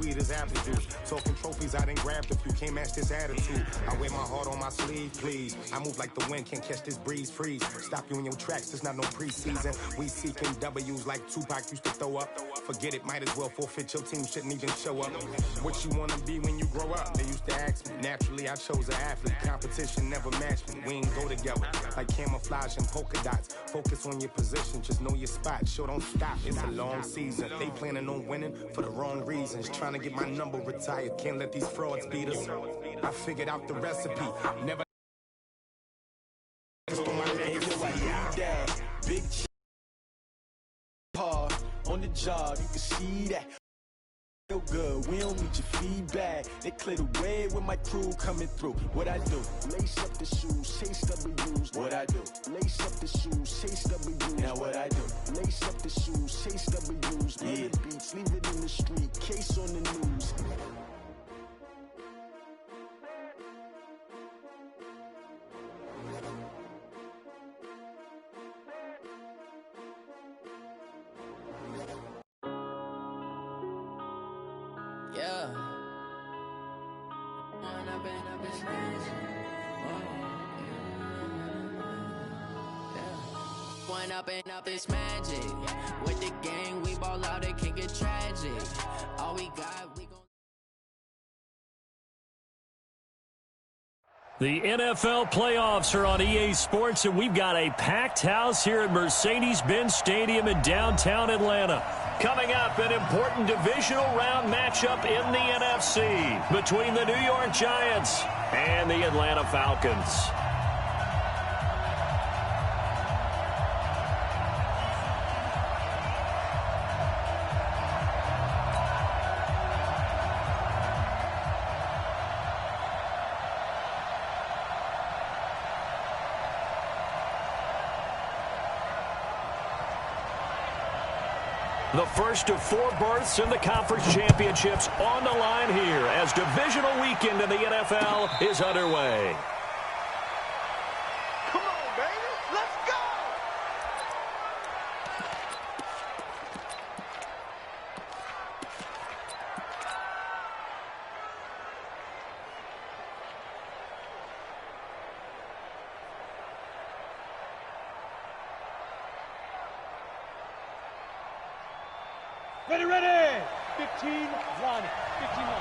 sweet as apple juice. Talking trophies, I done grabbed a few, can't match this attitude. I wear my heart on my sleeve, please. I move like the wind, can't catch this breeze, freeze. Stop you in your tracks, there's not no preseason. We seeking W's like Tupac used to throw up. Forget it, might as well forfeit, your team shouldn't even show up. What you wanna be when you grow up? They used to ask me. Naturally, I chose an athlete. Competition never matched me. We ain't go together like camouflage and polka dots. Focus on your position, just know your spot. Sure, don't stop, it's a long season. They planning on winning for the wrong reasons. Trying to get my number retired, can't let these frauds beat us. I figured out the recipe, never. Big hard on the job, you can see that. Feel good, we don't need your feedback. They clear the way with my crew coming through. What I do? Lace up the shoes, chase W's. What I do? Lace up the shoes, chase W's. Now what I do? Lace up the shoes, chase W's. Yeah. The beats, leave it in the street, case on the news. Yeah. Going up and up is magic. With the gang, we ball out, it can get tragic. All we got, we gon' The NFL playoffs are on EA Sports, and we've got a packed house here at Mercedes-Benz Stadium in downtown Atlanta. Coming up, an important divisional round matchup in the NFC between the New York Giants and the Atlanta Falcons. The first of 4 berths in the conference championships on the line here as divisional weekend in the NFL is underway. Come on, baby. Let's go. Ready, ready! 15, 1, 15, 1.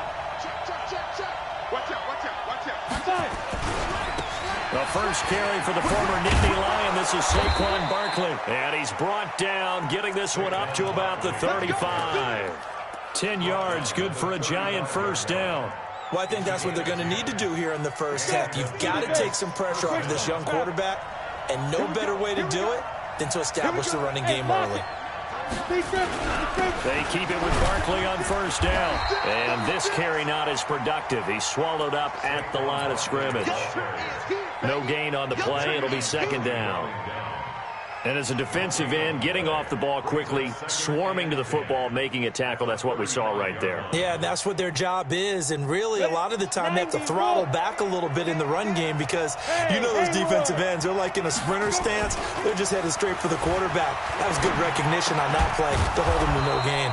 Check, check, check, check. Watch out, watch out, watch out. Five. The first carry for the former Nittany Lion. This is Saquon Barkley. And he's brought down, getting this one up to about the 35. 10 yards, good for a Giant first down. Well, I think that's what they're going to need to do here in the first half. You've got to take some pressure off of this young quarterback, and no better way to do it than to establish the running game early. They keep it with Barkley on first down. And this carry not as productive. He's swallowed up at the line of scrimmage. No gain on the play. It'll be second down. And as a defensive end, getting off the ball quickly, swarming to the football, making a tackle, that's what we saw right there. Yeah, that's what their job is, and really a lot of the time they have to throttle back a little bit in the run game because you know those defensive ends, they're like in a sprinter stance. They're just headed straight for the quarterback. That was good recognition on that play to hold him to no gain.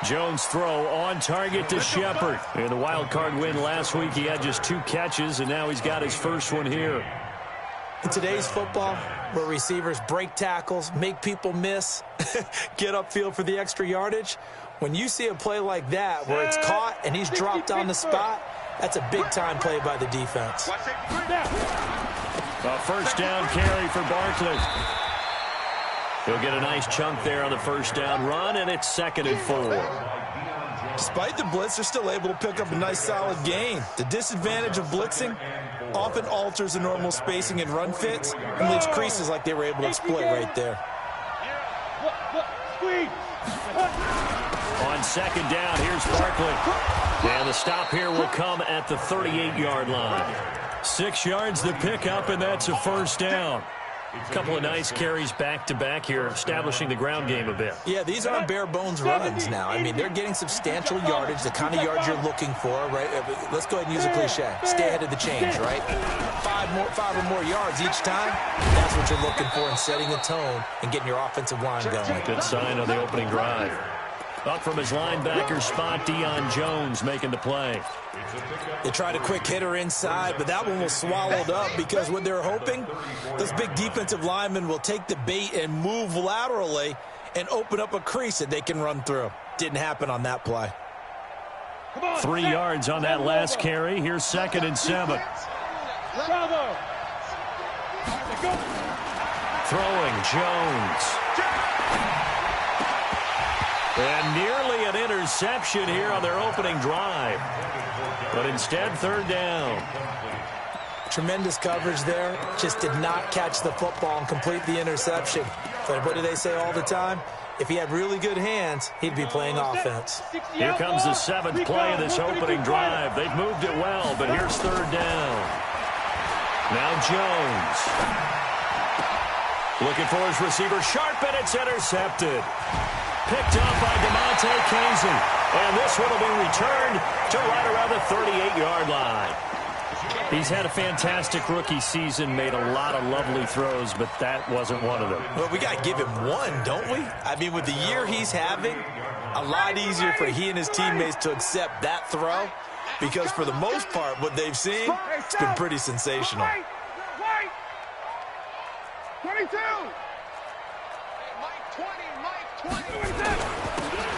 Jones' throw on target to Shepard. In the wild card win last week, he had just 2 catches, and now he's got his first one here. In today's football, where receivers break tackles, make people miss, get upfield for the extra yardage, when you see a play like that where it's caught and he's dropped on the spot, that's a big-time play by the defense. A first down carry for Barkley. He'll get a nice chunk there on the first down run, and it's 2nd and 4. Despite the blitz, they're still able to pick up a nice solid gain. The disadvantage of blitzing often alters the normal spacing and run fits and leaves creases like they were able to exploit right there. On second down, here's Barkley. And the stop here will come at the 38-yard line. 6 yards the pickup, and that's a first down. A couple of nice carries back-to-back here, establishing the ground game a bit. Yeah, these aren't bare-bones runs now. I mean, they're getting substantial yardage, the kind of yards you're looking for, right? Let's go ahead and use a cliche. Stay ahead of the change, right? 5 or more yards each time, that's what you're looking for in setting the tone and getting your offensive line going. Good sign on the opening drive. Up from his linebacker spot, Deion Jones making the play. They tried a quick hitter inside, but that one was swallowed up because what they're hoping, those big defensive linemen will take the bait and move laterally and open up a crease that they can run through. Didn't happen on that play. 3 yards on that last carry. Here's 2nd and 7. Throwing Jones. And nearly an interception here on their opening drive. But instead, 3rd down. Tremendous coverage there. Just did not catch the football and complete the interception. But what do they say all the time? If he had really good hands, he'd be playing offense. Here comes the 7th play of this opening drive. They've moved it well, but here's 3rd down. Now Jones. Looking for his receiver. Sharp, and it's intercepted. Picked up by DeMonte Casey. And this one will be returned to right around the 38-yard line. He's had a fantastic rookie season, made a lot of lovely throws, but that wasn't one of them. Well, we got to give him one, don't we? I mean, with the year he's having, a lot easier for he and his teammates to accept that throw because for the most part, what they've seen, it's been pretty sensational. 22.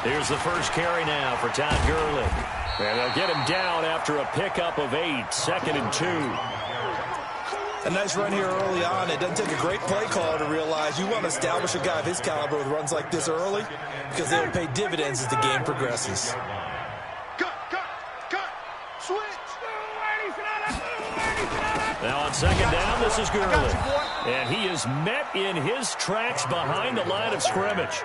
Here's the first carry now for Todd Gurley. And they'll get him down after a pickup of 8, 2nd and 2. A nice run here early on. It doesn't take a great play caller to realize you want to establish a guy of his caliber with runs like this early because they'll pay dividends as the game progresses. Cut. Switch. Now on 2nd down, this is Gurley. And he is met in his tracks behind the line of scrimmage.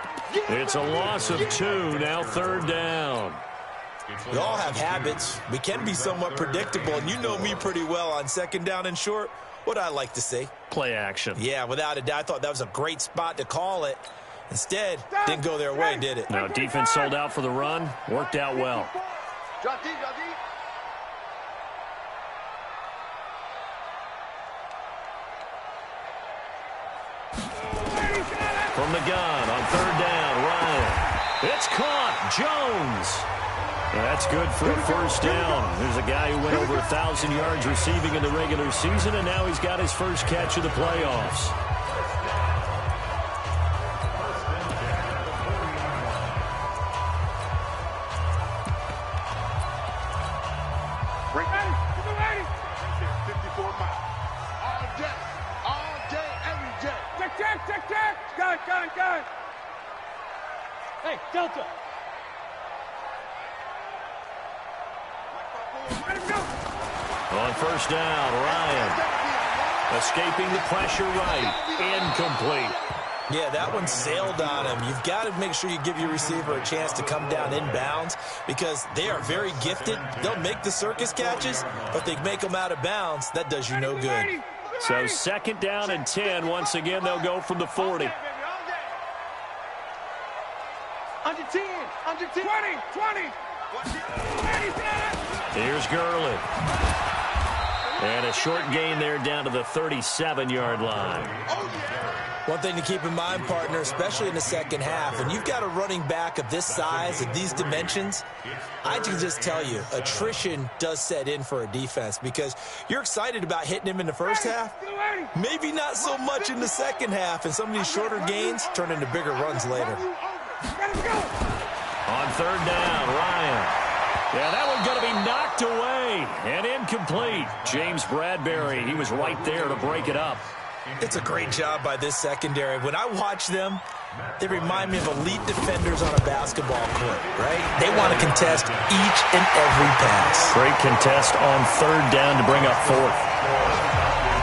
It's a loss of 2, now 3rd down. We all have habits. We can be somewhat predictable, and you know me pretty well on 2nd down and short. What I like to see? Play action. Yeah, without a doubt, I thought that was a great spot to call it. Instead, didn't go their way, did it? Now, defense sold out for the run. Worked out well. Drop deep. From the gun on 3rd down, Ryan. It's caught. Jones. And that's good for a 1st down. There's a guy who went over 1,000 yards receiving in the regular season, and now he's got his first catch of the playoffs. Ready. 54 miles. All day, every day. Check. Gun. Hey, Delta. On 1st down, Ryan. Escaping the pressure right. Incomplete. Yeah, that one sailed on him. You've got to make sure you give your receiver a chance to come down inbounds because they are very gifted. They'll make the circus catches, but they make them out of bounds. That does you no good. So 2nd down and 10. Once again, they'll go from the 40. Under 10. 20. Here's Gurley. And a short gain there down to the 37-yard line. One thing to keep in mind, partner, especially in the 2nd half, and you've got a running back of this size, of these dimensions, I can just tell you, attrition does set in for a defense because you're excited about hitting him in the 1st half, maybe not so much in the 2nd half, and some of these shorter gains turn into bigger runs later. On 3rd down, Ryan. Yeah, that one's going to be knocked away and incomplete. James Bradbury, he was right there to break it up. It's a great job by this secondary. When I watch them, they remind me of elite defenders on a basketball court, right? They want to contest each and every pass. Great contest on 3rd down to bring up 4th.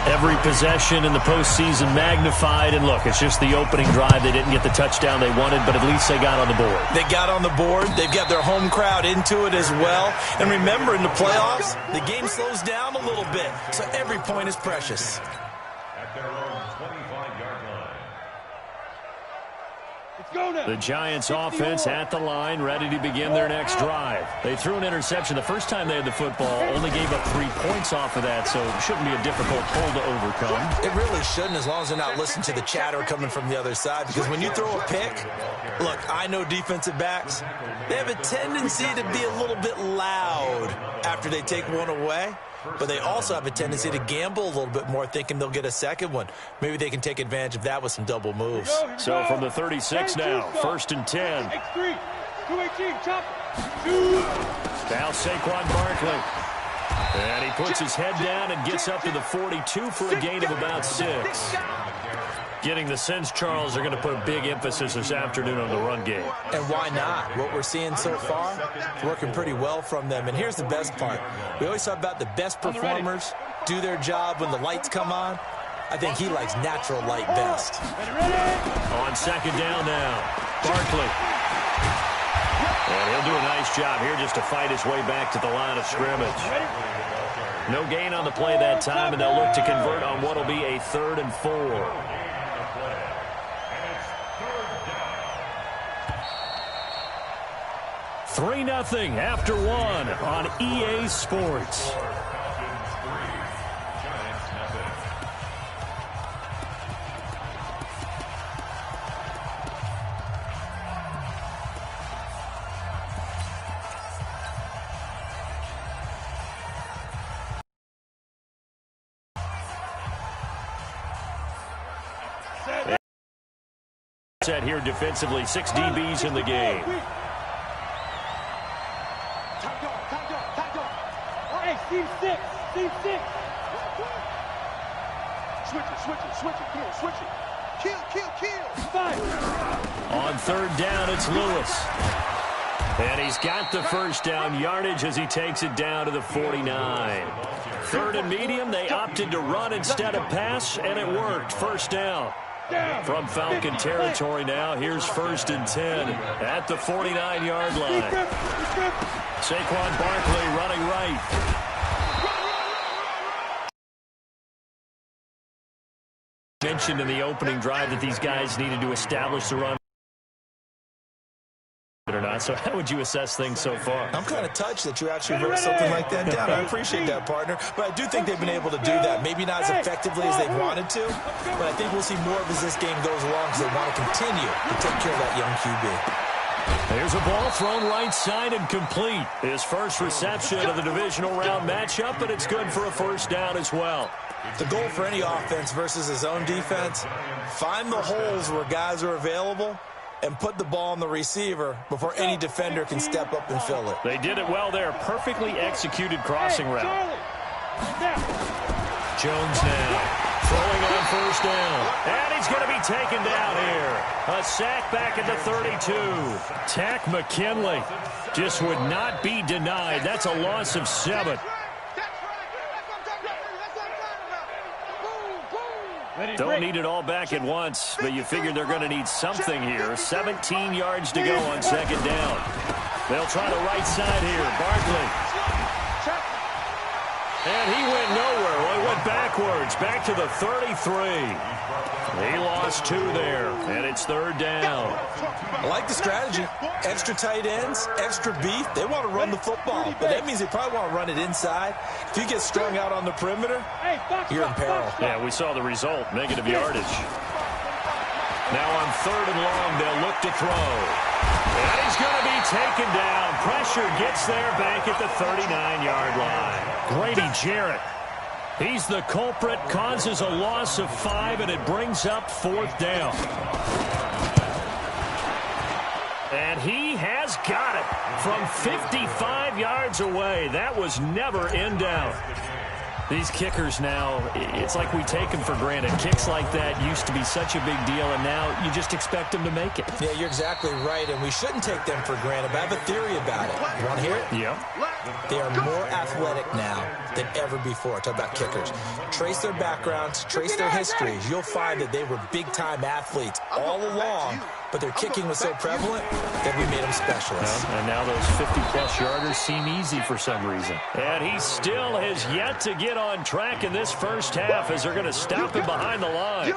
Every possession in the postseason magnified. And look, it's just the opening drive. They didn't get the touchdown they wanted, but at least they got on the board. They got on the board. They've got their home crowd into it as well. And remember, in the playoffs, the game slows down a little bit. So every point is precious. At their own 25-yard line. The Giants offense at the line, ready to begin their next drive. They threw an interception the first time they had the football, only gave up 3 points off of that, so it shouldn't be a difficult hole to overcome. It really shouldn't, as long as they're not listening to the chatter coming from the other side, because when you throw a pick, look, I know defensive backs, they have a tendency to be a little bit loud after they take one away. But they also have a tendency to gamble a little bit more, thinking they'll get a second one. Maybe they can take advantage of that with some double moves. So from the 36 now, 1st and 10. X3, 218, chop. Now Saquon Barkley. And he puts his head down and gets up to the 42 for a gain of about 6. Getting the sense, Charles, they're going to put a big emphasis this afternoon on the run game. And why not? What we're seeing so far, it's working pretty well from them. And here's the best part. We always talk about the best performers do their job when the lights come on. I think he likes natural light best. On 2nd down now, Barkley. And he'll do a nice job here just to fight his way back to the line of scrimmage. No gain on the play that time, and they'll look to convert on what will be a 3rd and 4. 3-0 after 1 on EA Sports. Set here defensively, 6 DBs in the game. Team 6. Switch it. Come on, switch it. Kill. 5. On 3rd down, it's Lewis. And he's got the 1st down yardage as he takes it down to the 49. 3rd and medium, they opted to run instead of pass, and it worked. 1st down. From Falcon territory now, here's 1st and 10 at the 49-yard line. Saquon Barkley running right. Mentioned in the opening drive that these guys needed to establish the run. Or not. So how would you assess things so far? I'm kind of touched that you actually wrote something like that down. I appreciate that, partner. But I do think they've been able to do that. Maybe not as effectively as they wanted to, but I think we'll see more of as this game goes along because they want to continue to take care of that young QB. There's a ball thrown right side and complete. His first reception of the divisional round matchup, but it's good for a 1st down as well. The goal for any offense versus his own defense, find the holes where guys are available and put the ball on the receiver before any defender can step up and fill it. They did it well there. Perfectly executed crossing route. Jones now throwing on 1st down. And he's going to be taken down here. A sack back at the 32. Tack McKinley just would not be denied. That's a loss of 7. Don't need it all back at once, but you figure they're going to need something here. 17 yards to go on 2nd down. They'll try the right side here. Barkley. And he went nowhere. Well, he went backwards, back to the 33. He lost 2 there, and it's 3rd down. I like the strategy. Extra tight ends, extra beef. They want to run the football, but that means they probably want to run it inside. If you get strung out on the perimeter, you're in peril. Yeah, we saw the result, negative yardage. Now on 3rd and long, they'll look to throw. And he's going to be taken down. Pressure gets there back at the 39-yard line. Grady Jarrett. He's the culprit, causes a loss of 5, and it brings up 4th down. And he has got it from 55 yards away. That was never in doubt. These kickers now, it's like we take them for granted. Kicks like that used to be such a big deal, and now you just expect them to make it. Yeah, you're exactly right, and we shouldn't take them for granted, but I have a theory about it. You want to hear it? Yeah. They are more athletic now than ever before. Talk about kickers. Trace their backgrounds, trace their histories. You'll find that they were big-time athletes all along, but their kicking was so prevalent that we made them specialists. And now those 50-plus yarders seem easy for some reason. And he still has yet to get on track in this 1st half as they're going to stop him behind the line.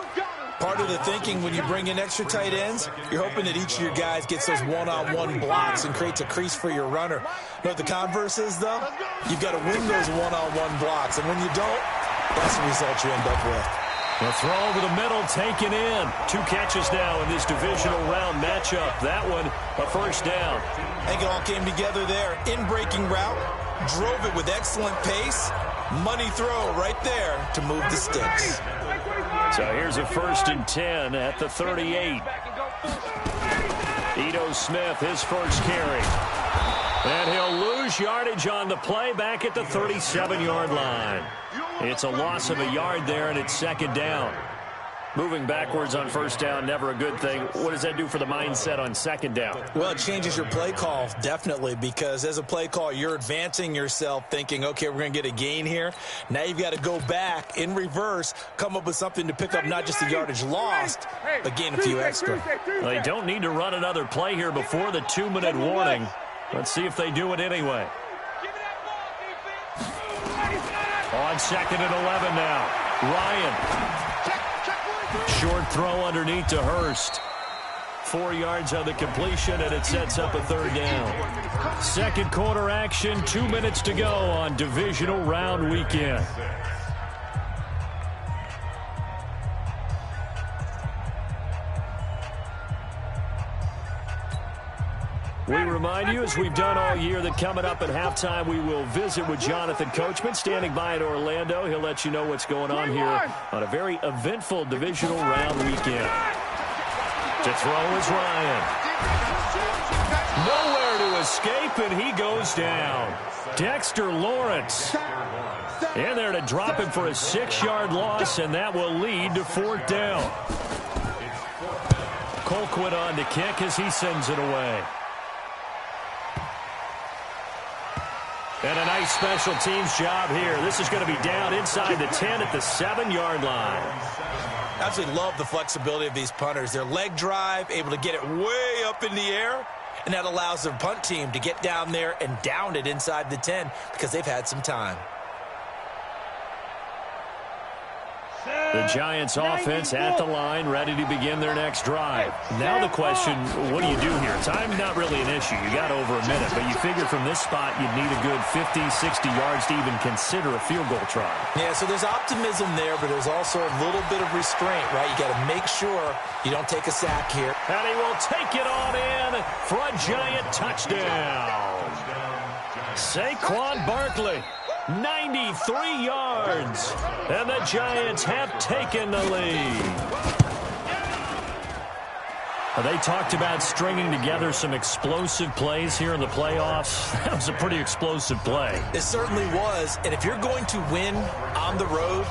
Part of the thinking when you bring in extra tight ends, you're hoping that each of your guys gets those one-on-one blocks and creates a crease for your runner. You know what the converse is, though? You've got to win those one-on-one blocks, and when you don't, that's the result you end up with. The throw over the middle, taken in. 2 catches now in this divisional round matchup. That one, a first down. I think it all came together there. In-breaking route, drove it with excellent pace. Money throw right there to move the sticks. So here's a 1st and 10 at the 38. Ito Smith, his first carry. And he'll lose yardage on the play back at the 37-yard line. It's a loss of a yard there, and it's 2nd down. Moving backwards on 1st down, never a good thing. What does that do for the mindset on 2nd down? Well, it changes your play call, definitely, because as a play call, you're advancing yourself thinking, okay, we're going to get a gain here. Now you've got to go back in reverse, come up with something to pick up not just the yardage lost, but gain a few extra. Well, they don't need to run another play here before the 2-minute warning. Let's see if they do it anyway. On 2nd and 11 now. Ryan. Short throw underneath to Hurst. 4 yards on the completion, and it sets up a 3rd down. Second quarter action, 2 minutes to go on divisional round weekend. We remind you, as we've done all year, that coming up at halftime, we will visit with Jonathan Coachman, standing by in Orlando. He'll let you know what's going on here on a very eventful divisional round weekend. To throw is Ryan. Nowhere to escape, and he goes down. Dexter Lawrence in there to drop him for a 6-yard loss, and that will lead to 4th down. Colquitt on to kick as he sends it away. And a nice special teams job here. This is going to be down inside the 10 at the 7-yard line. Absolutely love the flexibility of these punters. Their leg drive, able to get it way up in the air, and that allows the punt team to get down there and down it inside the 10 because they've had some time. The Giants offense at the line, ready to begin their next drive. Now the question, what do you do here? Time's not really an issue. You got over a minute, but you figure from this spot you'd need a good 50, 60 yards to even consider a field goal try. Yeah, so there's optimism there, but there's also a little bit of restraint, right? You got to make sure you don't take a sack here. And he will take it on in for a Giant touchdown. Saquon Barkley. 93 yards, and the Giants have taken the lead. They talked about stringing together some explosive plays here in the playoffs. That was a pretty explosive play. It certainly was, and if you're going to win on the road,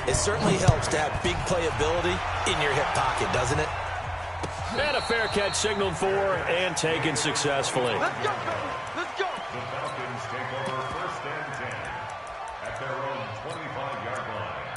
it certainly helps to have big playability in your hip pocket, doesn't it? And a fair catch signaled for and taken successfully. Let's go. Let's go. The Falcons take over 1st and 10 at their own 25-yard line.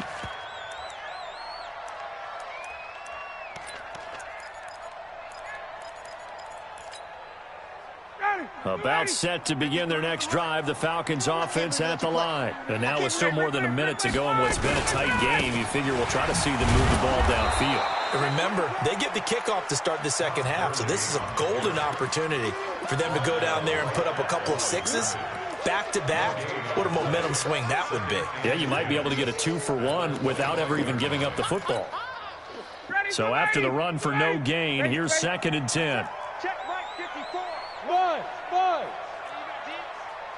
About set to begin their next drive, the Falcons offense at the line. And now with still more than a minute to go in what's been a tight game, you figure we'll try to see them move the ball downfield. And remember, they get the kickoff to start the second half, so this is a golden opportunity for them to go down there and put up a couple of sixes back-to-back. What a momentum swing that would be. Yeah, you might be able to get a 2-for-1 without ever even giving up the football. So after the run for no gain, here's 2nd and 10. Check right 54. 1.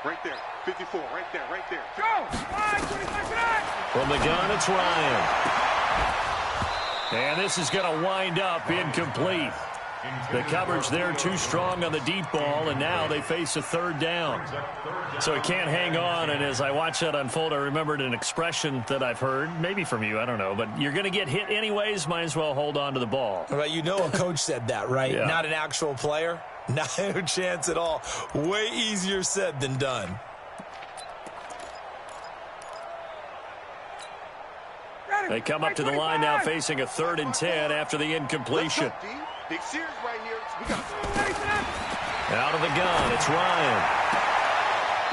Right there. 54. Right there. Go. 5, 25 tonight. From the gun, it's Ryan. And this is going to wind up incomplete. The coverage there too strong on the deep ball, and now they face a 3rd down. So it can't hang on, and as I watch that unfold, I remembered an expression that I've heard, maybe from you, I don't know, but you're going to get hit anyways, might as well hold on to the ball. Well, you know a coach said that, right? Yeah. Not an actual player. No chance at all. Way easier said than done. They come up to the line now facing a 3rd and 10 after the incompletion. Big series right here. We got Out of the gun, it's Ryan.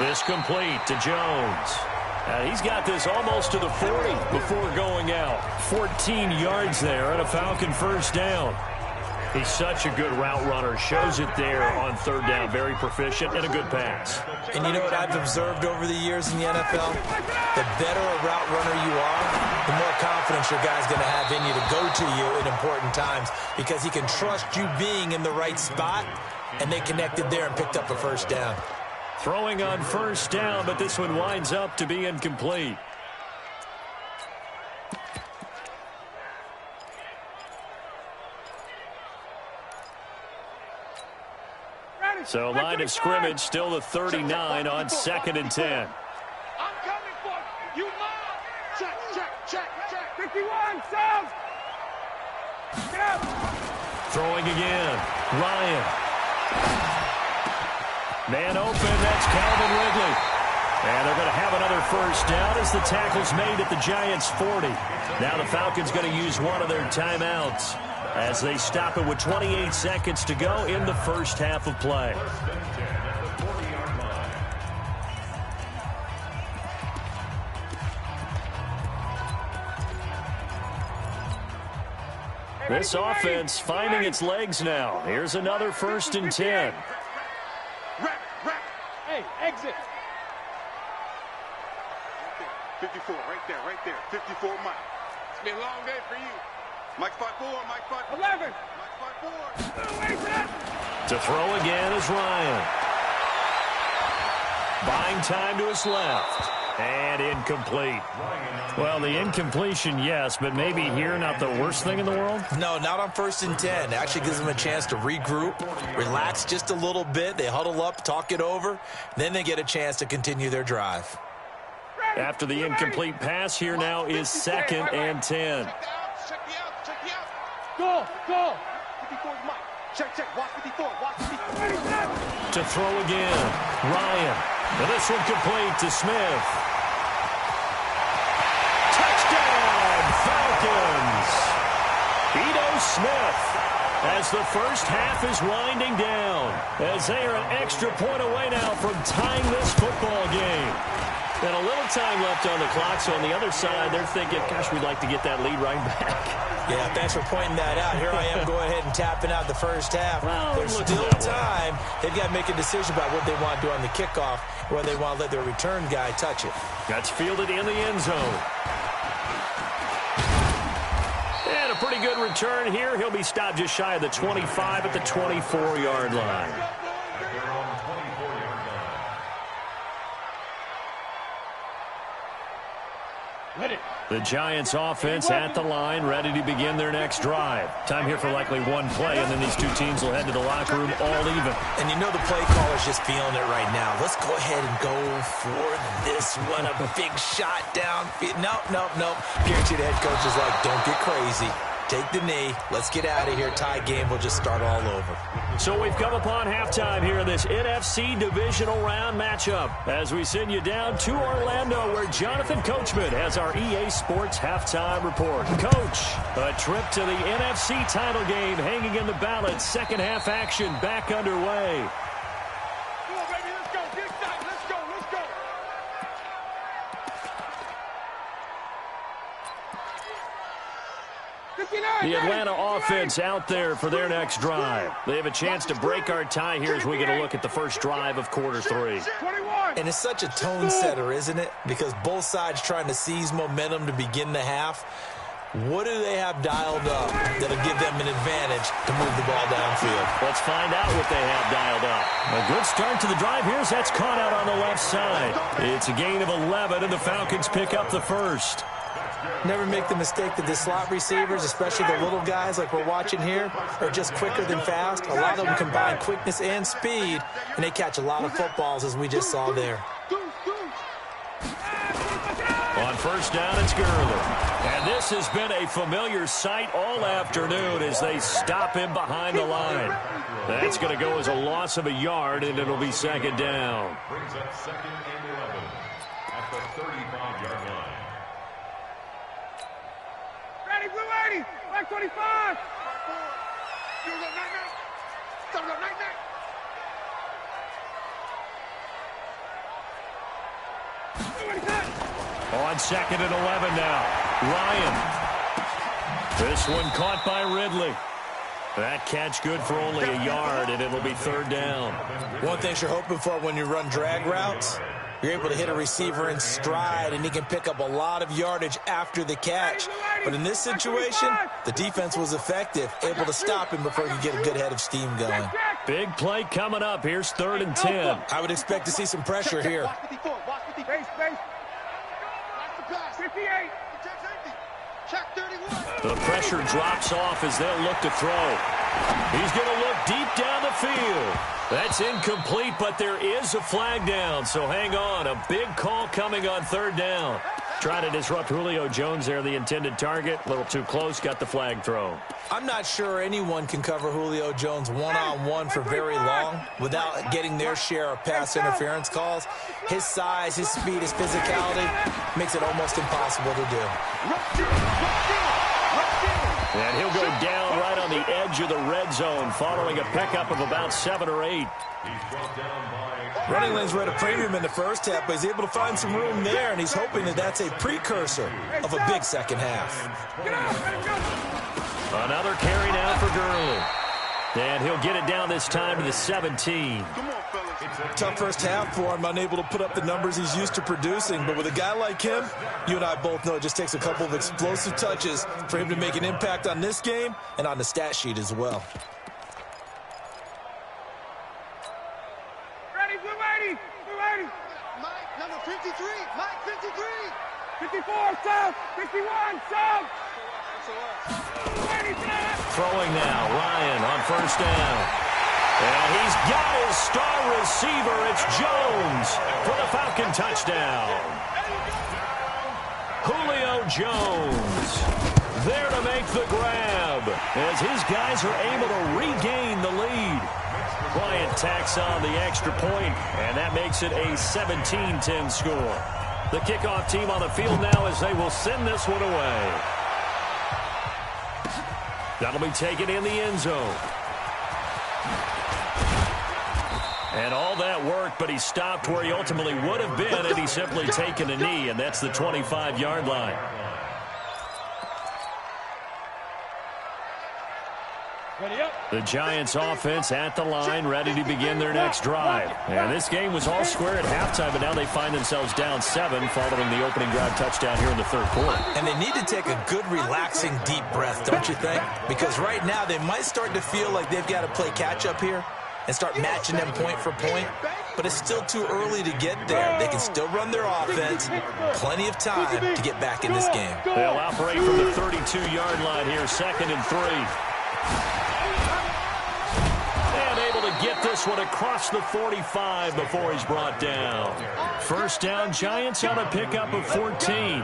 This complete to Jones. He's got this almost to the 40 before going out. 14 yards there and a Falcon first down. He's such a good route runner. Shows it there on third down. Very proficient and a good pass. And you know what I've observed over the years in the NFL? The better a route runner you are, the more confidence your guy's going to have in you to go to you in important times because he can trust you being in the right spot, and they connected there and picked up a first down. Throwing on first down, but this one winds up to be incomplete. So line of scrimmage still the 39 on 2nd and 10. I'm coming for you. You mine. Check. 51, Sam. Get out. Throwing again. Ryan. Man open. That's Calvin Ridley. And they're going to have another first down as the tackle's made at the Giants' 40. Now the Falcons going to use one of their timeouts as they stop it with 28 seconds to go in the first half of play. This offense finding its legs now. Here's another 1st and 10. Hey, exit. 54, right there. 54, Mike. It's been a long day for you. Mike 5-4, Mike 5-4. 11. Mike 5-4. To throw again is Ryan. Buying time to his left. And incomplete. Well, the incompletion, yes, but maybe here not the worst thing in the world? No, not on 1st and 10. Actually gives them a chance to regroup, relax just a little bit. They huddle up, talk it over. Then they get a chance to continue their drive. After the incomplete pass, here now is 2nd and 10. Check the out. Go. 54 is Mike. Check. Watch 54. To throw again, Ryan. And this one complete to Smith. Touchdown, Falcons! Ito Smith, as the first half is winding down, as they are an extra point away now from tying this football game. And a little time left on the clock, so on the other side, they're thinking, gosh, we'd like to get that lead right back. Yeah, thanks for pointing that out. Here I am going ahead and tapping out the first half. Well, there's still time. They've got to make a decision about what they want to do on the kickoff, whether they want to let their return guy touch it. That's fielded in the end zone. And a pretty good return here. He'll be stopped just shy of the 25 at the 24-yard line. The Giants offense at the line, ready to begin their next drive. Time here for likely one play, and then these two teams will head to the locker room all even. And you know the play caller's just feeling it right now. Let's go ahead and go for this one. A big shot down. Nope. Guarantee the head coach is like, don't get crazy. Take the knee. Let's get out of here. Tie game will just start all over. So we've come upon halftime here in this NFC divisional round matchup as we send you down to Orlando where Jonathan Coachman has our EA Sports halftime report. Coach, a trip to the NFC title game hanging in the balance. Second half action back underway. Come on, baby, let's go. Get excited. Let's go. The Atlanta offense out there for their next drive. They have a chance to break our tie here as we get a look at the first drive of quarter 3. 21. And it's such a tone setter, isn't it? Because both sides trying to seize momentum to begin the half. What do they have dialed up that'll give them an advantage to move the ball downfield? Let's find out what they have dialed up. A good start to the drive here as that's caught out on the left side. It's a gain of 11, and the Falcons pick up the first. Never make the mistake that the slot receivers, especially the little guys like we're watching here, are just quicker than fast. A lot of them combine quickness and speed, and they catch a lot of footballs, as we just saw there. On first down, it's Gurley. And this has been a familiar sight all afternoon as they stop him behind the line. That's going to go as a loss of a yard, and it'll be second down. Brings up 2nd and 11 at the 35-yard line. Ready, blue 80. Black 25. On 2nd and 11 now. Ryan. This one caught by Ridley. That catch good for only a yard, and it'll be 3rd down. One thing you're hoping for when you run drag routes, you're able to hit a receiver in stride, and he can pick up a lot of yardage after the catch. But in this situation, the defense was effective, able to stop him before he could get a good head of steam going. Big play coming up. Here's 3rd and 10. I would expect to see some pressure here. The pressure drops off as they'll look to throw. He's going to look deep down the field. That's incomplete, but there is a flag down, so hang on. A big call coming on 3rd down. Trying to disrupt Julio Jones there, the intended target. A little too close, got the flag thrown. I'm not sure anyone can cover Julio Jones one-on-one for very long without getting their share of pass interference calls. His size, his speed, his physicality makes it almost impossible to do. And he'll go down right on the edge of the red zone following a pickup of about 7 or 8. Running lanes were at a premium in the first half, but he's able to find some room there, and he's hoping that that's a precursor of a big second half. Another carry now for Gurley. And he'll get it down this time to the 17. Tough first half for him, unable to put up the numbers he's used to producing. But with a guy like him, you and I both know it just takes a couple of explosive touches for him to make an impact on this game and on the stat sheet as well. Ready, we're ready, we're ready. Mike, number 53, Mike, 53. 54, South, 51, South. Throwing now, Ryan on 1st down. And he's got his star receiver. It's Jones for the Falcon touchdown. Julio Jones there to make the grab as his guys are able to regain the lead. Bryant tacks on the extra point, and that makes it a 17-10 score. The kickoff team on the field now as they will send this one away. That'll be taken in the end zone. And all that work, but he stopped where he ultimately would have been had he simply taken a knee, and that's the 25-yard line. The Giants offense at the line, ready to begin their next drive. And this game was all square at halftime, but now they find themselves down 7 following the opening drive touchdown here in the 3rd quarter. And they need to take a good, relaxing, deep breath, don't you think? Because right now they might start to feel like they've got to play catch-up here and start matching them point for point. But it's still too early to get there. They can still run their offense. Plenty of time to get back in this game. They'll operate from the 32-yard line here, 2nd and 3. Get this one across the 45 before he's brought down. 1st down, Giants on a pickup of 14.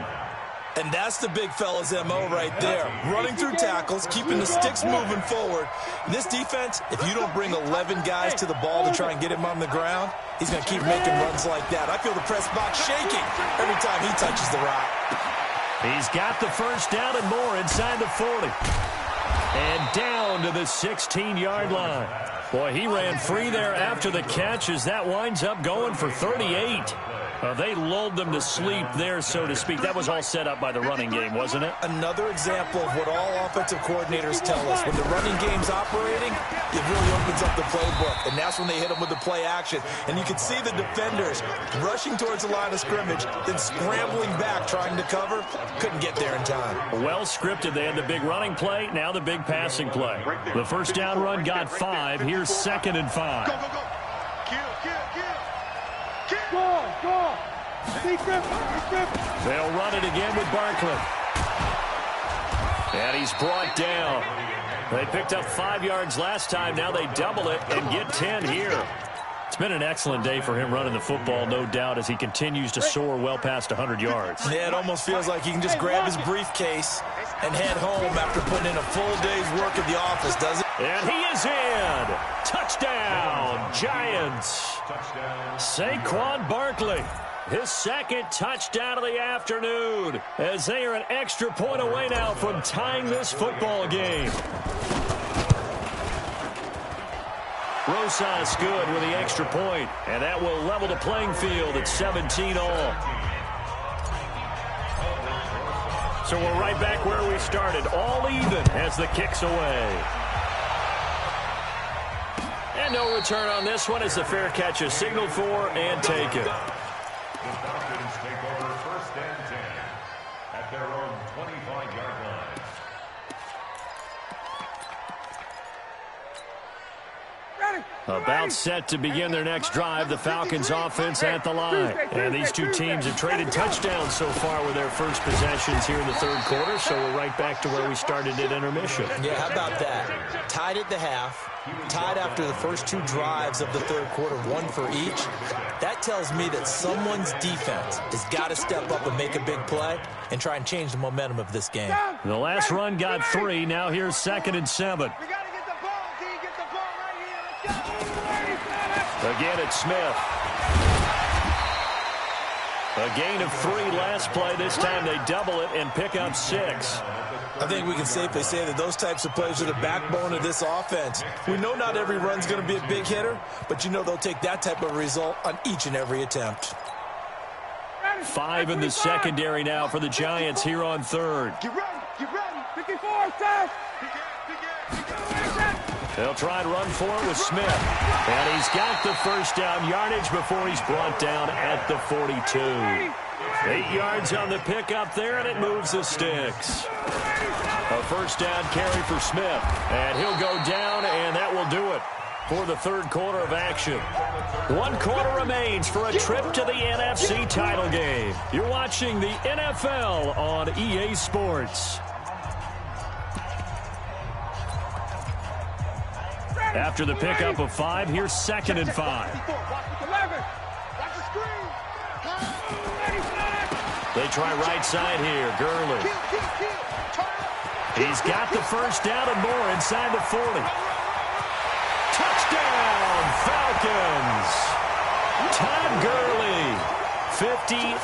And that's the big fella's MO right there. Running through tackles, keeping the sticks moving forward. In this defense, if you don't bring 11 guys to the ball to try and get him on the ground, he's going to keep making runs like that. I feel the press box shaking every time he touches the rock. He's got the 1st down and more inside the 40. And down to the 16-yard line. Boy, he ran free there after the catch as that winds up going for 38. They lulled them to sleep there, so to speak. That was all set up by the running game, wasn't it? Another example of what all offensive coordinators tell us. When the running game's operating, it really opens up the playbook, and that's when they hit them with the play action. And you can see the defenders rushing towards the line of scrimmage, then scrambling back trying to cover. Couldn't get there in time. Well scripted. They had the big running play, now the big passing play. The 1st down run got 5. Here's 2nd and 5. Go, go, go. Kill. Go. Secret. They'll run it again with Barkley. And he's brought down. They picked up 5 yards last time. Now they double it and get 10 here. It's been an excellent day for him running the football, no doubt, as he continues to soar well past 100 yards. Yeah, it almost feels like he can just grab his briefcase and head home after putting in a full day's work at the office, does it? And he is in. Touchdown, Giants. Saquon Barkley, his 2nd touchdown of the afternoon, as they are an extra point away now from tying this football game. Rosas good with the extra point, and that will level the playing field at 17 all. So we're right back where we started, all even as the kick's away. And no return on this one as the fair catch is signaled for and taken. The Falcons take over 1st and 10 at their own 25-yard line. About set to begin their next drive, the Falcons offense at the line. And these two teams have traded touchdowns so far with their first possessions here in the third quarter, so we're right back to where we started at intermission. Yeah, how about that? Tied at the half, tied after the first two drives of the third quarter, one for each. That tells me that someone's defense has got to step up and make a big play and try and change the momentum of this game. The last run got 3. Now here's 2nd and 7. Again, it's Smith. A gain of 3 last play. This time they double it and pick up 6. I think we can safely say that those types of plays are the backbone of this offense. We know not every run's going to be a big hitter, but you know they'll take that type of result on each and every attempt. 5 in the secondary now for the Giants here on 3rd. Get ready, 54, Seth. They'll try and run for it with Smith. And he's got the first down yardage before he's brought down at the 42. 8 yards on the pickup there, and it moves the sticks. A first down carry for Smith. And he'll go down, and that will do it for the third quarter of action. 1 quarter remains for a trip to the NFC title game. You're watching the NFL on EA Sports. After the pickup of 5, here's 2nd and 5. They try right side here. Gurley. He's got the first down and more inside the 40. Touchdown, Falcons. Todd Gurley, 53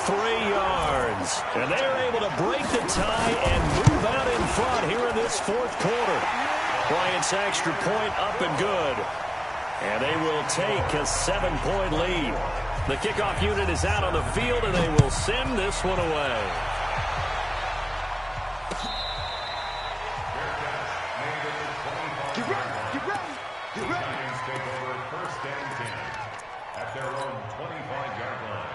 yards. And they are able to break the tie and move out in front here in this fourth quarter. Bryant's extra point up and good. And they will take a 7-point lead. The kickoff unit is out on the field, and they will send this one away. Get ready. Giants take over 1st and 10 at their own 25-yard line.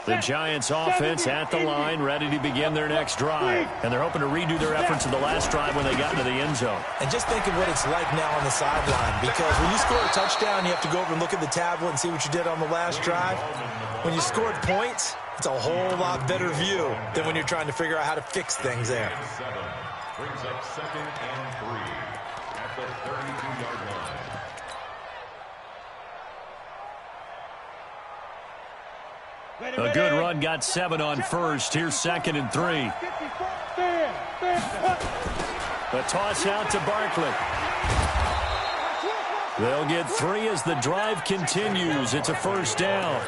The Giants offense at the line, ready to begin their next drive. And they're hoping to redo their efforts in the last drive when they got into the end zone. And just think of what it's like now on the sideline, because when you score a touchdown, you have to go over and look at the tablet and see what you did on the last drive. When you scored points, it's a whole lot better view than when you're trying to figure out how to fix things there. 7 brings up 2nd and 3 at the 32-yard line. A good run got 7 on first. Here's 2nd and 3. A toss out to Barkley. They'll get 3 as the drive continues. It's a first down.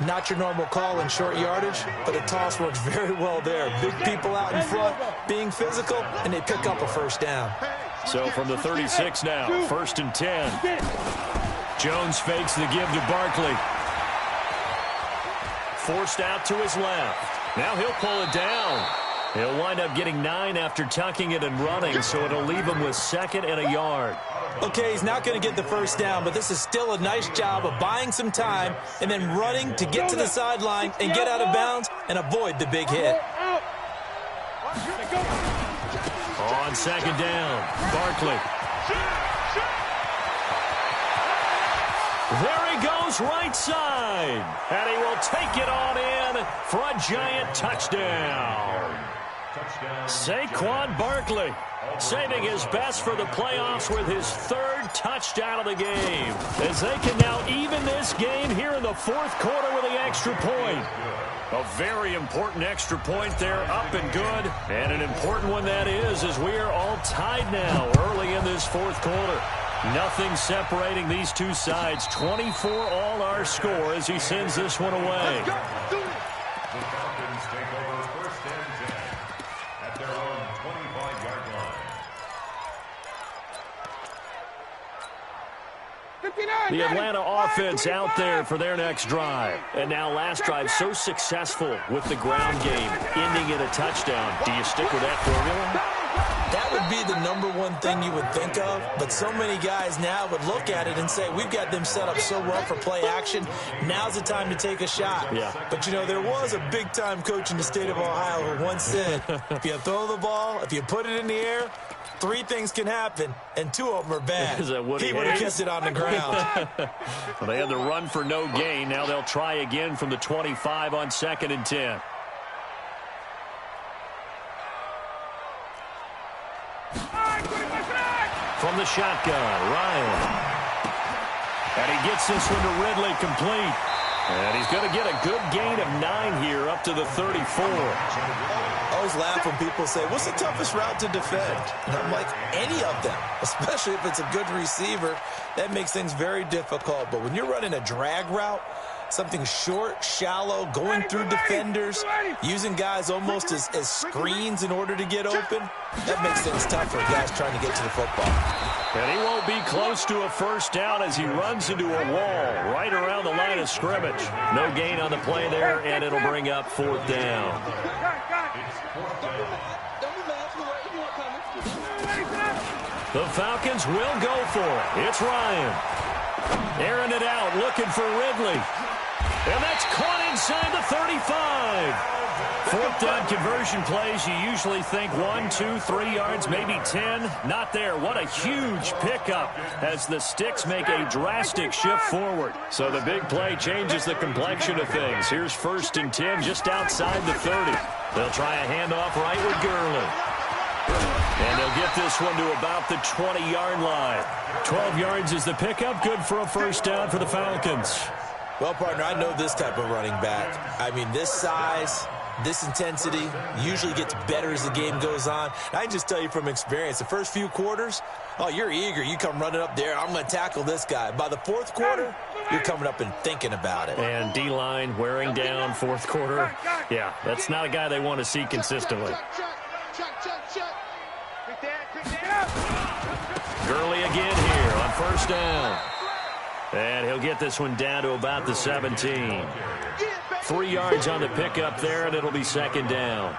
Not your normal call in short yardage, but the toss works very well there. Big people out in front, being physical, and they pick up a first down. So from the 36 now, 1st and 10. Jones fakes the give to Barkley. Forced out to his left. Now he'll pull it down. He'll wind up getting 9 after tucking it and running, so it'll leave him with 2nd and a yard. Okay, he's not going to get the first down, but this is still a nice job of buying some time and then running to get to the sideline and get out of bounds and avoid the big hit. On 2nd down, Barkley. There he goes right side. And he will take it on in for a Giant touchdown. Saquon Barkley saving his best for the playoffs with his 3rd touchdown of the game, as they can now even this game here in the 4th quarter with the extra point. A very important extra point there, up and good. And an important one that is, as we are all tied now early in this 4th quarter. Nothing separating these two sides. 24 all our score as he sends this one away. The Falcons take over 1st and 10 at their own 25-yard line. The Atlanta offense out there for their next drive. And now last drive so successful with the ground game, ending in a touchdown. Do you stick with that formula? That would be the #1 thing you would think of, but so many guys now would look at it and say, we've got them set up so well for play action, now's the time to take a shot. Yeah. But, you know, there was a big-time coach in the state of Ohio who once said, if you throw the ball, if you put it in the air, 3 things can happen, and 2 of them are bad. Is that what he would have kissed it on the ground. Well, they had the run for no gain. Now they'll try again from the 25 on 2nd and 10. From the shotgun, Ryan. And he gets this one to Ridley complete. And he's going to get a good gain of 9 here up to the 34. I always laugh when people say, what's the toughest route to defend? And I'm like, any of them, especially if it's a good receiver. That makes things very difficult. But when you're running a drag route, something short, shallow, going through defenders, using guys almost as screens in order to get open, that makes things tough for guys trying to get to the football. And he won't be close to a first down as he runs into a wall right around the line of scrimmage. No gain on the play there, and it'll bring up 4th down. The Falcons will go for it. It's Ryan. Airing it out, looking for Ridley. And that's caught inside the 35. 4th down conversion plays, you usually think 1, 2, 3 yards, maybe 10. Not there. What a huge pickup as the Sticks make a drastic shift forward. So the big play changes the complexion of things. Here's 1st and 10 just outside the 30. They'll try a handoff right with Gurley. And they'll get this one to about the 20-yard line. 12 yards is the pickup. Good for a first down for the Falcons. Well, partner, I know this type of running back. I mean, this size, this intensity usually gets better as the game goes on. And I can just tell you from experience, the first few quarters, oh, you're eager. You come running up there, I'm going to tackle this guy. By the 4th quarter, you're coming up and thinking about it. And D-line wearing down 4th quarter. Yeah, that's not a guy they want to see consistently. Gurley again here on first down. And he'll get this one down to about the 17. 3 yards on the pickup there, and it'll be 2nd down.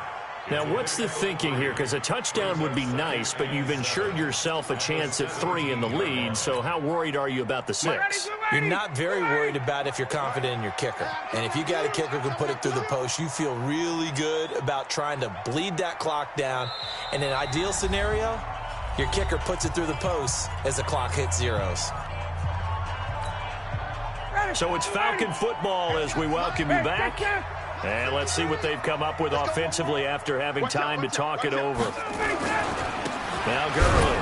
Now, what's the thinking here? Because a touchdown would be nice, but you've ensured yourself a chance at 3 in the lead, so how worried are you about the 6? You're not very worried about if you're confident in your kicker. And if you got a kicker who can put it through the post, you feel really good about trying to bleed that clock down. In an ideal scenario, your kicker puts it through the post as the clock hits zeros. So it's Falcon football as we welcome you back. And let's see what they've come up with offensively after having time to talk it over. Now Gurley.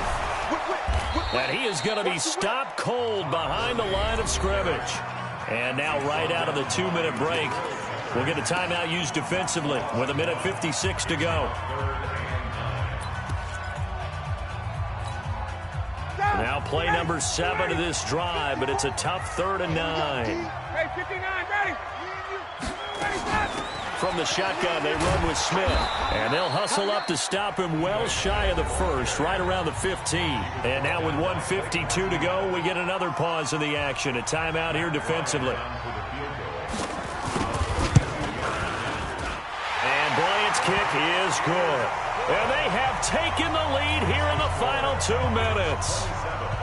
And he is going to be stopped cold behind the line of scrimmage. And now right out of the 2-minute break, we'll get a timeout used defensively with 1:56 to go. Now play number 7 of this drive, but it's a tough 3rd and 9. From the shotgun, they run with Smith. And they'll hustle up to stop him well shy of the 1st, right around the 15. And now with 1:52 to go, we get another pause in the action. A timeout here defensively. And Bryant's kick is good. And they have taken the lead here in the final 2 minutes.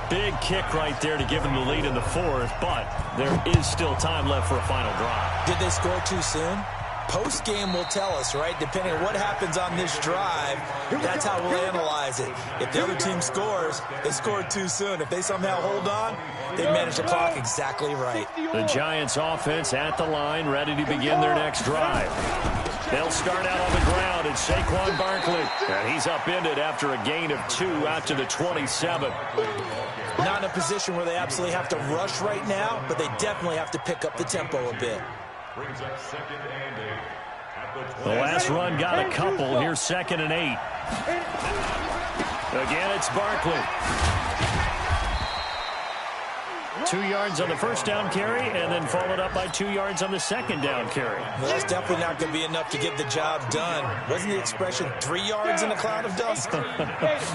Big kick right there to give them the lead in the 4th, but there is still time left for a final drive. Did they score too soon? Post-game will tell us, right? Depending on what happens on this drive, that's how we'll analyze it. If the other team scores, they scored too soon. If they somehow hold on, they manage the clock exactly right. The Giants offense at the line, ready to begin their next drive. They'll start out on the ground. It's Saquon Barkley. And he's upended after a gain of 2 out to the 27. Not in a position where they absolutely have to rush right now, but they definitely have to pick up the tempo a bit. Brings up 2nd and 8. The last run got a couple. Here's 2nd and 8. Again, it's Barkley. 2 yards on the first down carry, and then followed up by 2 yards on the 2nd down carry. Well, that's definitely not going to be enough to get the job done. Wasn't the expression 3 yards in a cloud of dust?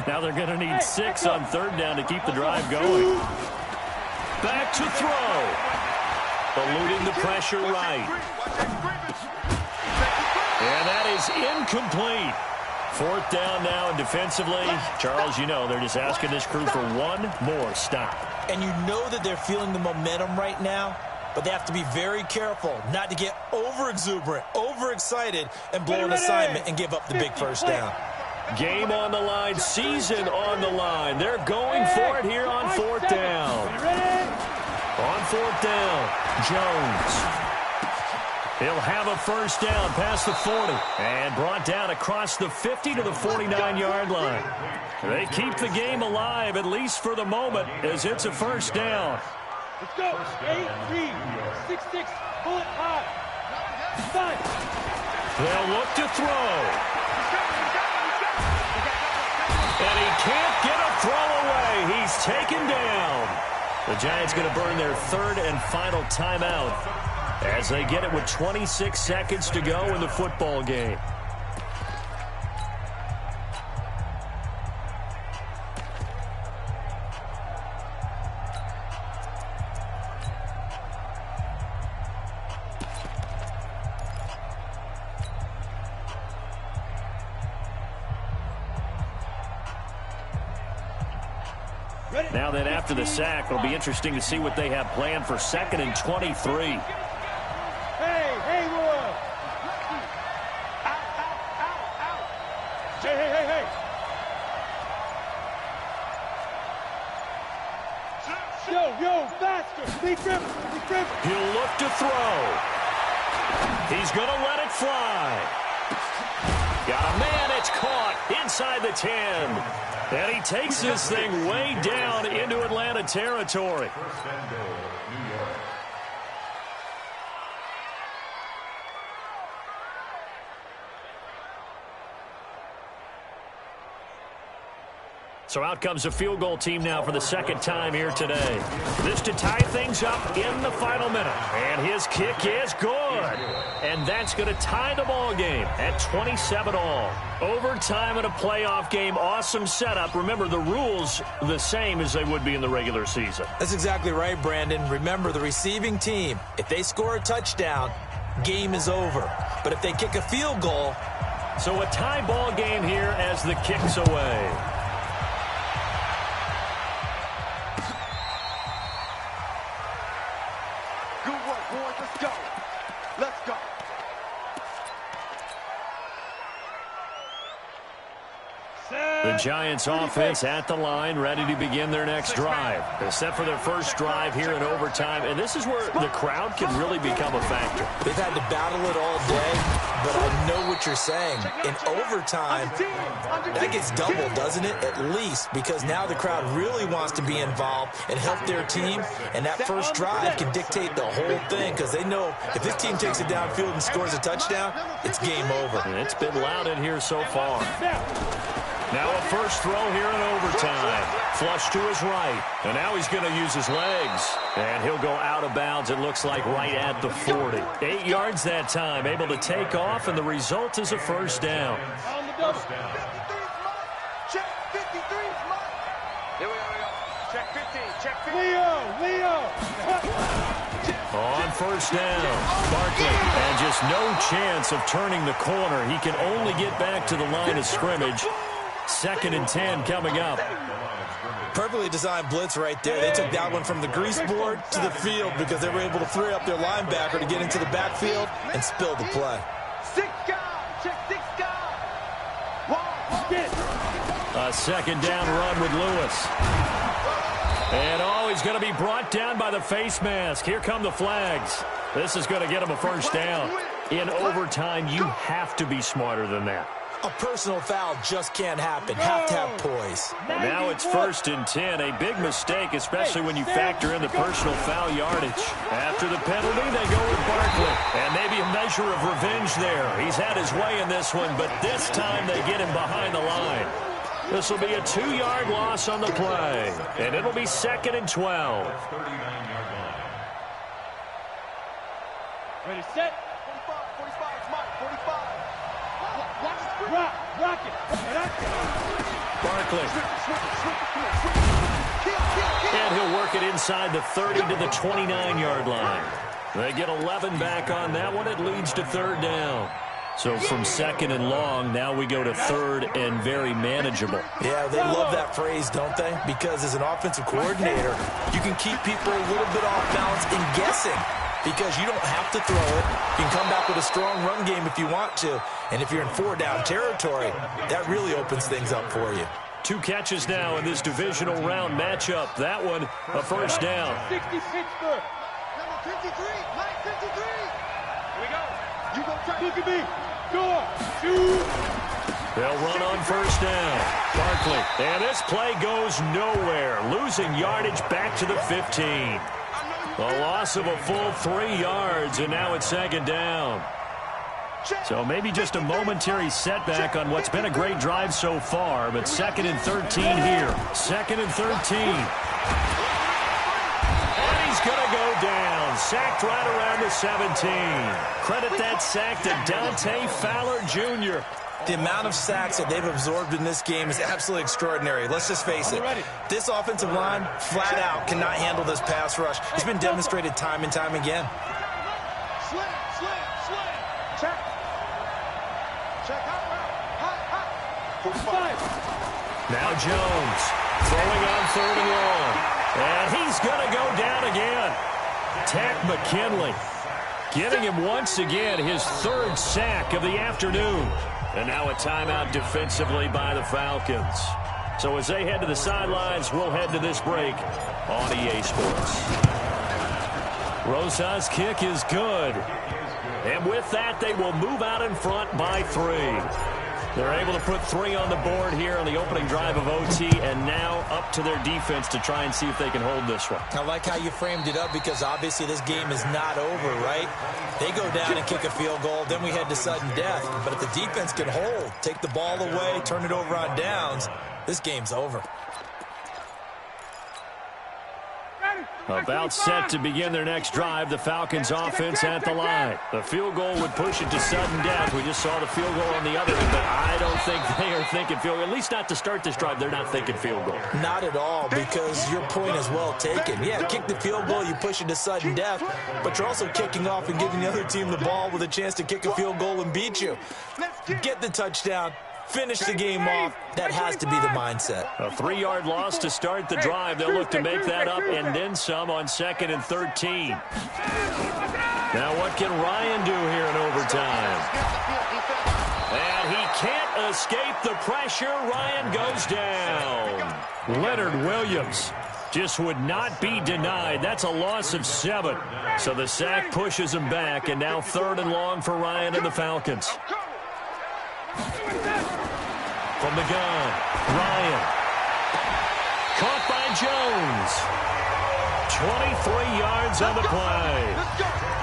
Now they're going to need 6 on 3rd down to keep the drive going. back to throw. Eluding the pressure right. And that is incomplete. 4th down now, and defensively, Charles, you know, they're just asking this crew for one more stop. And you know that they're feeling the momentum right now, but they have to be very careful not to get over-exuberant, overexcited, and blow an assignment and give up the big first down. Game on the line, season on the line. They're going for it here on 4th down. On 4th down, Jones. He'll have a first down past the 40 and brought down across the 50 to the 49-yard line. They keep the game alive, at least for the moment, as it's a first down. Let's go. 8-3, 6-6, bullet high. 5. They'll look to throw. And he can't get a throw away. He's taken down. The Giants going to burn their 3rd and final timeout as they get it with 26 seconds to go in the football game. Now then, after the sack, it'll be interesting to see what they have planned for 2nd and 23. Hey, Will. Out. Hey. Yo, faster. Be grip. He'll look to throw. He's going to let it fly. Got a man, it's caught inside the 10. And he takes this thing way down into Atlanta territory. First and goal, New York. So out comes a field goal team now for the 2nd time here today. This to tie things up in the final minute. And his kick is good. And that's going to tie the ball game at 27 all. Overtime in a playoff game. Awesome setup. Remember, the rules the same as they would be in the regular season. That's exactly right, Brandon. Remember, the receiving team, if they score a touchdown, game is over. But if they kick a field goal... So a tie ball game here as the kick's away. The Giants offense at the line, ready to begin their next drive. They're set for their first drive here in overtime, and this is where the crowd can really become a factor. They've had to battle it all day, but I know what you're saying. In overtime, that gets doubled, doesn't it? At least, because now the crowd really wants to be involved and help their team, and that first drive can dictate the whole thing, because they know if this team takes it downfield and scores a touchdown, it's game over. And it's been loud in here so far. Now a first throw here in overtime. Flush to his right. And now he's going to use his legs. And he'll go out of bounds, it looks like, right at the 40. 8 yards that time. Able to take off, and the result is a first down. Check 53. Here we go. Check 15. Check 15. Leo. On first down, Barkley. And just no chance of turning the corner. He can only get back to the line of scrimmage. 2nd and 10 coming up. Perfectly designed blitz right there. They took that one from the grease board to the field because they were able to free up their linebacker to get into the backfield and spill the play. 6 guys. Check 6 guys. A 2nd down run with Lewis. And he's going to be brought down by the face mask. Here come the flags. This is going to get him a first down. In overtime, you have to be smarter than that. A personal foul just can't happen. Have to have poise. And now it's 1st and 10. A big mistake, especially when you factor in the personal foul yardage. After the penalty, they go with Barkley. And maybe a measure of revenge there. He's had his way in this one, but this time they get him behind the line. This will be a 2-yard loss on the play. And it'll be 2nd and 12. 39-yard line. Ready, set. 45, Mike, 45. Rock it. Barkley. And he'll work it inside the 30 to the 29-yard line. They get 11 back on that one. It leads to third down. So from second and long, now we go to third and very manageable. Yeah, they love that phrase, don't they? Because as an offensive coordinator, you can keep people a little bit off balance and guessing because you don't have to throw it. You can come back with a strong run game if you want to. And if you're in four-down territory, that really opens things up for you. 2 catches now in this divisional round matchup. That one, a first down. 60 Pittsburgh. Number 53, Mike 53. Here we go. You go try. Look at me. Go. Shoot. They'll run on first down. Barkley. And this play goes nowhere. Losing yardage back to the 15. A loss of a full 3 yards, and now it's second down. So maybe just a momentary setback on what's been a great drive so far, but second and 13 here. Second and 13. And he's going to go down. Sacked right around the 17. Credit that sack to Dante Fowler Jr. The amount of sacks that they've absorbed in this game is absolutely extraordinary. Let's just face it. This offensive line, flat out, cannot handle this pass rush. It's been demonstrated time and time again. Now Jones throwing on third and long. And he's going to go down again. Tack McKinley getting him once again his 3rd sack of the afternoon. And now a timeout defensively by the Falcons. So as they head to the sidelines, we'll head to this break on EA Sports. Rosa's kick is good. And with that, they will move out in front by 3. They're able to put 3 on the board here on the opening drive of OT, and now up to their defense to try and see if they can hold this one. I like how you framed it up because obviously this game is not over, right? They go down and kick a field goal, then we head to sudden death. But if the defense can hold, take the ball away, turn it over on downs, this game's over. About set to begin their next drive, the Falcons offense at the line. The field goal would push it to sudden death. We just saw the field goal on the other end, but I don't think they are thinking field goal. At least not to start this drive. They're not thinking field goal. Not at all, because your point is well taken. Yeah, kick the field goal, you push it to sudden death, but you're also kicking off and giving the other team the ball with a chance to kick a field goal and beat you. Get the touchdown. Finish the game off. That has to be the mindset. A 3-yard loss to start the drive. They'll look to make that up and then some on second and 13. Now what can Ryan do here in overtime? And he can't escape the pressure. Ryan goes down. Leonard Williams just would not be denied. That's a loss of 7. So the sack pushes him back, and now 3rd and long for Ryan and the Falcons. From the gun, Ryan. Caught by Jones. 23 yards on the play.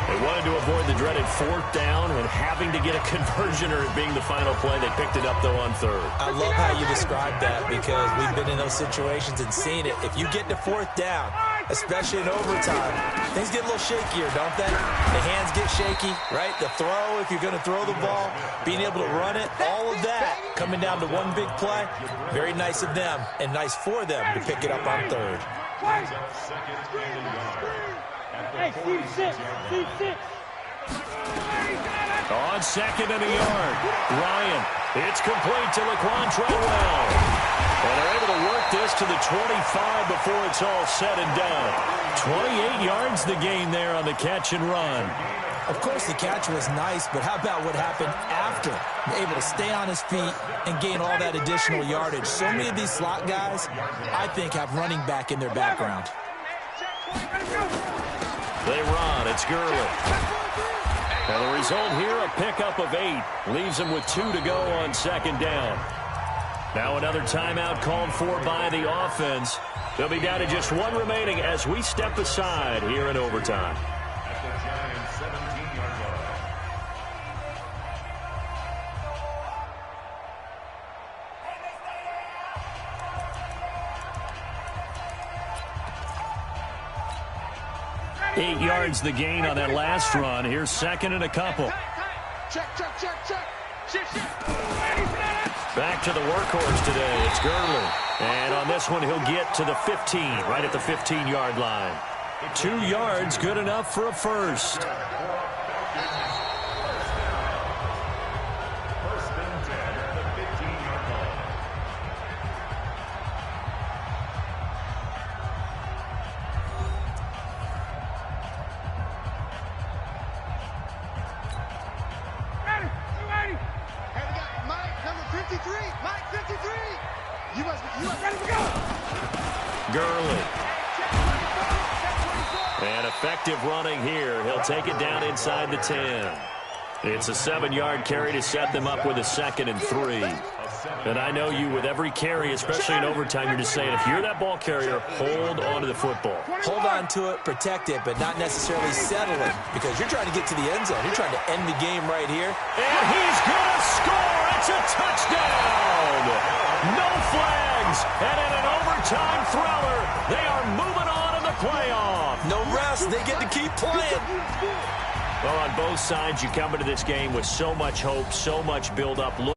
They wanted to avoid the dreaded 4th down and having to get a conversion or it being the final play. They picked it up, though, on 3rd. I love how you described that because we've been in those situations and seen it. If you get to 4th down, especially in overtime, things get a little shakier, don't they? The hands get shaky, right? The throw, if you're going to throw the ball, being able to run it, all of that coming down to one big play. Very nice of them and nice for them to pick it up on 3rd. Hey, C6. On second and a yard, Ryan. It's complete to Laquan Treadwell. And they're able to work this to the 25 before it's all said and done. 28 yards the gain there on the catch and run. Of course, the catch was nice, but how about what happened after? Able to stay on his feet and gain all that additional yardage. So many of these slot guys, I think, have running back in their background. They run. It's Gurley. Now the result here, a pickup of 8. Leaves them with 2 to go on second down. Now another timeout called for by the offense. They'll be down to just 1 remaining as we step aside here in overtime. At the Giants' 17-yard line. 8 yards the gain on that last run. Here's second and a couple. Check. Back to the workhorse today. It's Gurley. And on this one, he'll get to the 15, right at the 15-yard line. 2 yards, good enough for a first. Gurley. And effective running here. He'll take it down inside the 10. It's a 7-yard carry to set them up with a 2nd and 3. And I know you with every carry, especially in overtime, you're just saying, if you're that ball carrier, hold on to the football. Hold on to it, protect it, but not necessarily settle it, because you're trying to get to the end zone. You're trying to end the game right here. And he's going to score. It's a touchdown. No flags. And in an overtime thriller, they are moving on in the playoff. No rest. They get to keep playing. Well, on both sides, you come into this game with so much hope, so much build-up.